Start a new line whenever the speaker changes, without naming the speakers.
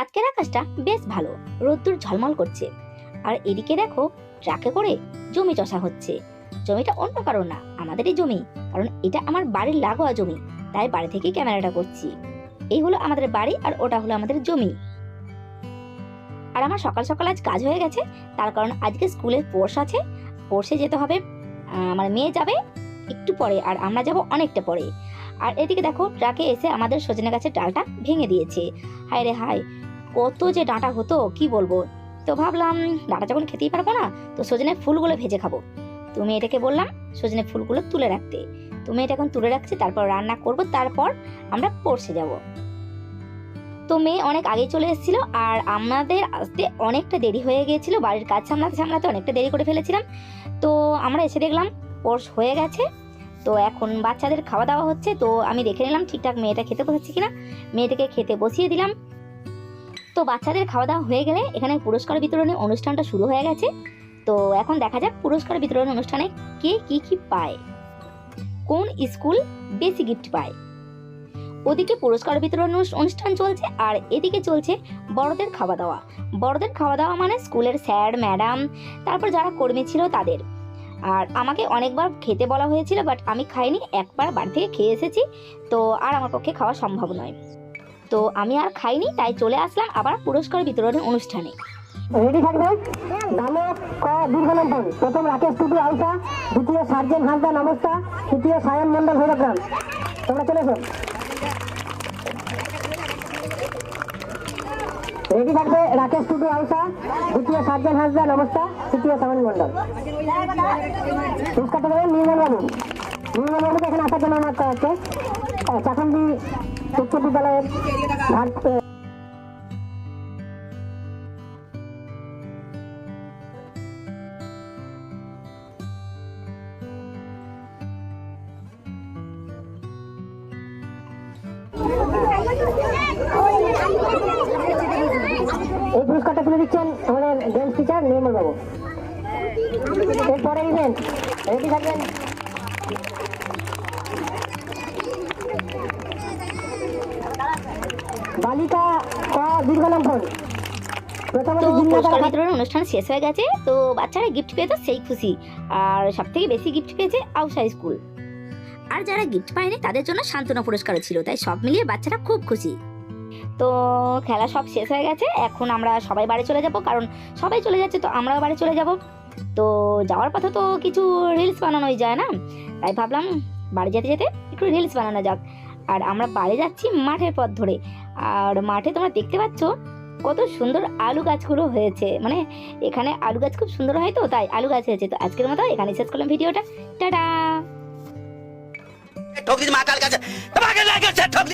আজকের আকাশটা বেশ ভালো, রোদ্দুর ঝলমল করছে। আর এদিকে দেখো ট্রাকে করে জমি চষা হচ্ছে। জমিটা অন্য কারো না, আমাদেরই জমি, কারণ এটা আমার বাড়ির লাগোয়া জমি, তাই বাড়ি থেকে ক্যামেরাটা করছি। এই হলো আমাদের বাড়ি আর ওটা হলো আমাদের জমি। আর আমার সকাল সকাল আজ কাজ হয়ে গেছে, তার কারণ আজকে স্কুলে স্পোর্টস আছে, স্পোর্টসে যেতে হবে। আমার মেয়ে যাবে একটু পরে আর আমরা যাব অনেকটা পরে। আর এদিকে দেখো ট্রাকে এসে আমাদের সজনে গাছের ডালটা ভেঙে দিয়েছে। হায় রে হায়, কত যে ডাঁটা হতো কি বলবো। তো ভাবলাম ডাঁটা যখন খেতেই পারবো না, তো সজনের ফুলগুলো ভেজে খাবো। তুমি এটাকে বললাম সজনের ফুলগুলো তুলে রাখতে। তুমি এটা এখন তুলে রাখছি, তারপর রান্না করব, তারপর আমরা পড়তে যাব। তো মেয়ে অনেক আগে চলে এসেছিল আর আমাদের আসতে অনেকটা দেরি হয়ে গিয়েছিল, বাড়ির কাজ সামলাতে সামলাতে অনেকটা দেরি করে ফেলেছিলাম। তো আমরা এসে দেখলাম কোর্স হয়ে গেছে। তো এখন বাচ্চাদের খাওয়া দাওয়া হচ্ছে, তো আমি দেখে নিলাম ঠিকঠাক মেয়েটা খেতে বসেছি কিনা। মেয়েটাকে খেতে বসিয়ে দিলাম। তো বাচ্চাদের খাওয়া দাওয়া হয়ে গেলে এখানে পুরস্কার বিতরণী অনুষ্ঠানটা শুরু হয়ে গেছে। তো এখন দেখা যাক পুরস্কার বিতরণ অনুষ্ঠানে কে কি কি পায়, কোন স্কুল বেশি গিফট পায়। ওদিকে পুরস্কার বিতরণ অনুষ্ঠান চলছে আর এদিকে চলছে বড়দের খাওয়া দাওয়া। বড়দের খাওয়া দাওয়া মানে স্কুলের স্যার ম্যাডাম, তারপর যারা কর্মী ছিল তাদের। আর আমাকে অনেকবার খেতে বলা হয়েছিল, বাট আমি খাইনি, একবার বাড়ি থেকে খেয়ে এসেছি। তো আর আমার পক্ষে খাওয়া সম্ভব নয়, তো আমি আর খাইনি, তাই চলে আসলাম আবার পুরস্কার বিতরণী অনুষ্ঠানে।
রেডি থাকবে। দামক ক দীর্ঘনন্দন, প্রথম রাকেশ টুটু আলসা, দ্বিতীয় সার্জেন হাসদা নমস্তা, তৃতীয় সায়ন মন্ডল ভৈরবগ্রাম। তোমরা চলে এসো। রেডি থাকবে রাকেশ টুটু আলসা, দ্বিতীয় সার্জেন হাসদা নমস্তা, তৃতীয় সায়ন মন্ডল। পুরস্কারটা দেবেন নির্মল বাবু। নির্মল বাবুকে এখানে আসার জন্য অনুরোধ করা হচ্ছে। চাকন্দি উচ্চ বিদ্যালয়ের এই পুরস্কারটা তুলে দিচ্ছেন আমাদের গেমস টিচার নির্মল বাবু। এরপরে ইভেন্ট রেডি থাকবেন। বালিকা ক দীর্ঘলম্বন,
তো পুরস্কার বিতরণ অনুষ্ঠান শেষ হয়ে গেছে। তো বাচ্চারা গিফট পেয়ে তো সেই খুশি, আর সব থেকে বেশি গিফট পেয়েছে আউসা স্কুল। আর যারা গিফট পায়নি তাদের জন্য সান্ত্বনা পুরস্কারও ছিল, তাই সব মিলিয়ে বাচ্চারা খুব খুশি। তো খেলা সব শেষ হয়ে গেছে, এখন আমরা সবাই বাড়ি চলে যাব, কারণ সবাই চলে যাচ্ছে তো আমরাও বাড়ি চলে যাব। তো যাওয়ার পথে তো কিছু রিলস বানানোই যায় না, তাই ভাবলাম বাড়ি যেতে যেতে একটু রিলস বানানো যাক। আর আমরা বাড়ি যাচ্ছি মাঠের পথ ধরে, আর মাঠে তোমরা দেখতে পাচ্ছ কত সুন্দর আলু গাছগুলো হয়েছে। মানে এখানে আলু গাছ খুব সুন্দর হয়, তো তাই আলু গাছ হয়েছে। তো আজকের মতো এখানে শেষ করলাম ভিডিওটা। টাটা।